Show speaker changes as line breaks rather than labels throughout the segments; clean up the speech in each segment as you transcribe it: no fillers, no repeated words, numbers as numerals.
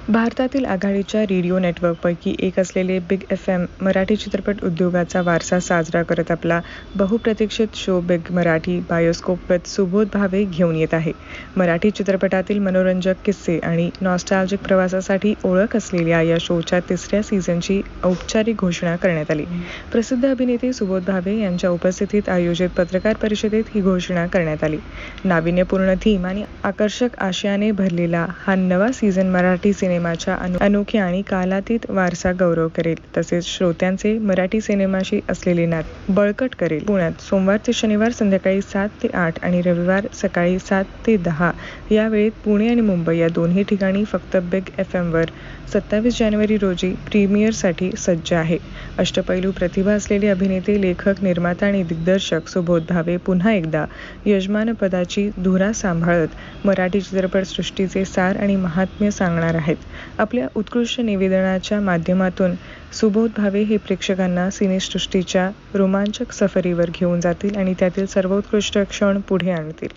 भारतातील आघाडीच्या रेडिओ नेटवर्कपैकी एक असलेले बिग FM मराठी चित्रपट उद्योगाचा वारसा साजरा करत आपला बहुप्रतीक्षित show big Marathi bioscope with Subodh Bhave घेऊन येत आहे. मराठी चित्रपटातील मनोरंजक किस्से आणि नॉस्टॅल्जिक प्रवासासाठी ओळख असलेल्या या शोच्या 3ऱ्या सीझनची औपचारिक घोषणा करण्यात आली. प्रसिद्ध अभिनेते सुबोध भावे यांच्या उपस्थितीत आयोजित पत्रकार परिषदेत ही घोषणा करण्यात आली. नाविन्यपूर्ण थीम आणि आकर्षक आशयाने भरलेला हा नवा सीझन मराठी सिनेमाच्या अनोख्या आणि कालातीत वारसा गौरव करेल, तसेच श्रोत्यांचे मराठी सिनेमाशी असलेले नाते बळकट करेल. पुण्यात सोमवार ते शनिवार संध्याकाळी 7 ते 8 आणि रविवार सकाळी 7 ते 10 या वेळेत पुणे आणि मुंबई या दोन्ही ठिकाणी फक्त बिग FM वर 27 जानेवारी रोजी प्रीमियरसाठी सज्ज आहे. अष्टपैलू प्रतिभा असलेले अभिनेते, लेखक, निर्माता आणि दिग्दर्शक सुबोध भावे पुन्हा एकदा यजमानपदाची धुरा सांभाळत मराठी चित्रपटसृष्टीचे सार आणि महात्म्य सांगणार आहेत. आपल्या उत्कृष्ट निवेदनाच्या माध्यमातून सुबोध भावे हे प्रेक्षकांना सिनेसृष्टीच्या रोमांचक सफरीवर घेऊन जातील आणि त्यातील सर्वोत्कृष्ट क्षण पुढे आणतील.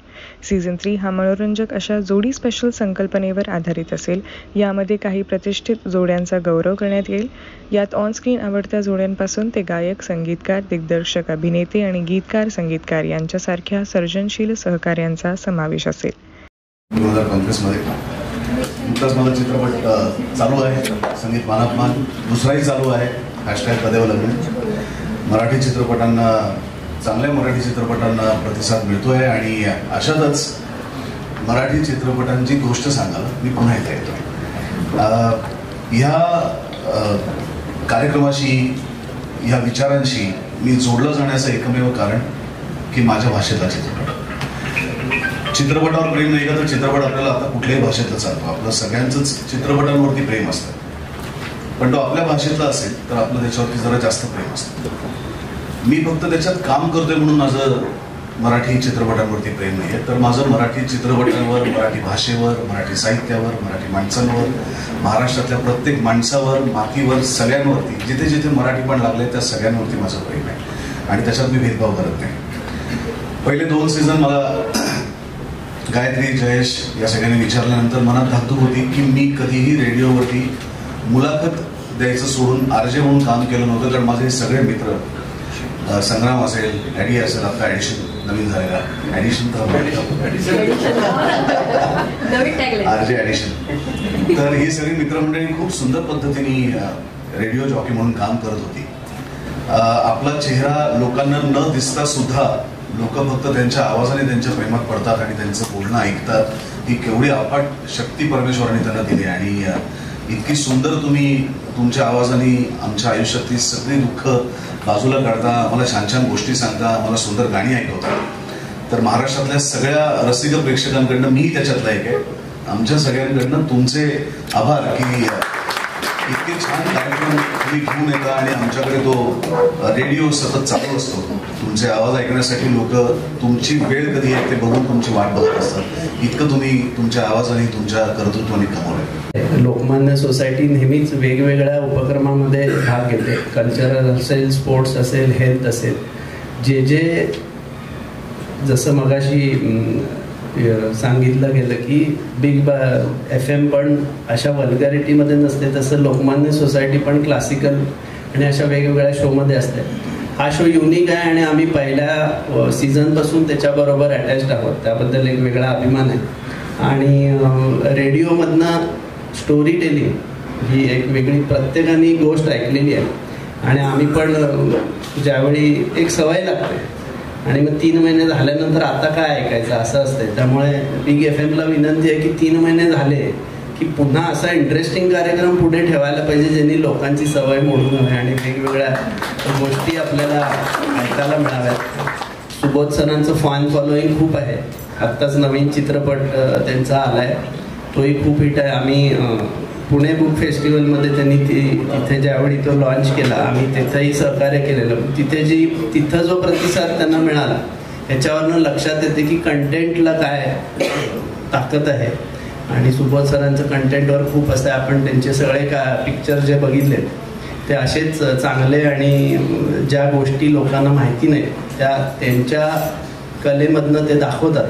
सीझन 3 हा मनोरंजक अशा जोडी स्पेशल संकल्पनेवर आधारित असेल. यामध्ये काही प्रतिष्ठित जोड्यांचा गौरव करण्यात येईल. यात ऑनस्क्रीन आवडत्या जोड्यांपासून ते गायक, संगीतकार, दिग्दर्शक, अभिनेते आणि गीतकार, संगीतकार यांच्यासारख्या सर्जनशील सहकार्यांचा समावेश असेल.
2025 मध्ये नुकताच माझा चित्रपट चालू आहे, संगीत मानापमान दुसराही चालू आहे, #तदेव लग्न. मराठी चित्रपटांना, चांगल्या मराठी चित्रपटांना प्रतिसाद मिळतो आहे आणि अशातच मराठी चित्रपटांची गोष्ट सांगायला मी पुन्हा इथे येतो. ह्या कार्यक्रमाशी, ह्या विचारांशी मी जोडलं जाण्याचं एकमेव कारण की माझ्या भाषेतला चित्रपटावर प्रेम नाही का, तर चित्रपट आपल्याला आता कुठल्याही भाषेतला चालतो. आपलं सगळ्यांचंच चित्रपटांवरती प्रेम असतं, पण तो आपल्या भाषेतला असेल तर आपलं त्याच्यावरती जरा जास्त प्रेम असतं. मी फक्त त्याच्यात काम करतोय म्हणून माझं मराठी चित्रपटांवरती प्रेम नाही आहे, तर माझं मराठी चित्रपटांवर, मराठी भाषेवर, मराठी साहित्यावर, मराठी माणसांवर, महाराष्ट्रातल्या प्रत्येक माणसावर, मातीवर, सगळ्यांवरती, जिथे जिथे मराठी पण लागले त्या सगळ्यांवरती माझं प्रेम आहे आणि त्याच्यात मी भेदभाव करत नाही. पहिले 2 सीझन मला गायत्री, जयेश या सगळ्यांनी विचारल्यानंतर मनात धाकधूक होती की मी कधीही रेडिओवरती मुलाखत द्यायचं सोडून RJ म्हणून काम केलं नव्हतं. कारण माझे सगळे मित्र, संग्राम असेल, ॲडी असेल, आता ॲडिशन नवीन झालेला ॲडिशन RJ ॲडिशन, तर ही सगळी मित्रमंडळी खूप सुंदर पद्धतीने रेडिओ जॉकी म्हणून काम करत होती. आपला चेहरा लोकांना न दिसता सुद्धा लोक फक्त त्यांच्या आवाजाने त्यांच्या प्रेमात पडतात आणि त्यांचं बोलणं ऐकतात. ही केवढी अफाट शक्ती परमेश्वराने त्यांना दिली आणि इतकी सुंदर तुम्ही तुमच्या आवाजाने आमच्या आयुष्यातली सगळी दुःख बाजूला काढता, आम्हाला छान छान गोष्टी सांगता, आम्हाला सुंदर गाणी ऐकवता. तर महाराष्ट्रातल्या सगळ्या रसिक प्रेक्षकांकडनं मी त्याच्यातला एक आहे. आमच्या सगळ्यांकडनं तुमचे आभार की इतके छान कार्यक्रम तुम्ही घेऊन येता आणि आमच्याकडे तो रेडिओ सतत चालू असतो. तुमचे आवाज ऐकण्यासाठी लोक तुमची वेळ कधी आहे ते बघून तुमची वाट बघत असतात. इतकं तुम्ही तुमच्या आवाजाने, तुमच्या कर्तृत्वाने कमवलंय.
लोकमान्य सोसायटी नेहमीच वेगवेगळ्या उपक्रमामध्ये भाग घेते. कल्चरल असेल, स्पोर्ट्स असेल, हेल्थ असेल, जे जसं मगाशी सांगितलं गेलं की बिग FM पण अशा वल्गॅरिटीमध्ये नसते, तसं लोकमान्य सोसायटी पण क्लासिकल आणि अशा वेगवेगळ्या शोमध्ये असते. हा शो युनिक आहे आणि आम्ही पहिल्या सीझनपासून त्याच्याबरोबर अटॅच्ड आहोत, त्याबद्दल एक वेगळा अभिमान आहे. आणि रेडिओमधनं स्टोरी टेलिंग ही एक वेगळी, प्रत्येकाने गोष्ट ऐकलेली आहे आणि आम्ही पण ज्यावेळी एक सवय लागते आणि मग 3 महिने झाल्यानंतर आता काय ऐकायचं असं असतंय. त्यामुळे बिग FMला विनंती आहे की 3 महिने झाले की पुन्हा असा इंटरेस्टिंग कार्यक्रम पुढे ठेवायला पाहिजे ज्यांनी लोकांची सवय मोडू नये आणि वेगवेगळ्या गोष्टी आपल्याला ऐकायला मिळाव्यात. सुबोध सरांचं फॅन फॉलोईंग खूप आहे. आत्ताच नवीन चित्रपट त्यांचा आलाय, तोही खूप हिट आहे. आम्ही पुणे बुक फेस्टिवलमध्ये त्यांनी तिथे ज्यावेळी तो लॉन्च केला, आम्ही तिथंही सहकार्य केलेलं. तिथं जो प्रतिसाद त्यांना मिळाला ह्याच्यावरनं लक्षात येते की कंटेंटला काय ताकद आहे आणि सुबोध सरांचं कंटेंटवर खूप असतं. आपण त्यांचे सगळे पिक्चर जे बघितले ते असेच चांगले आणि ज्या गोष्टी लोकांना माहिती नाही त्या त्यांच्या कलेमधनं ते दाखवतात.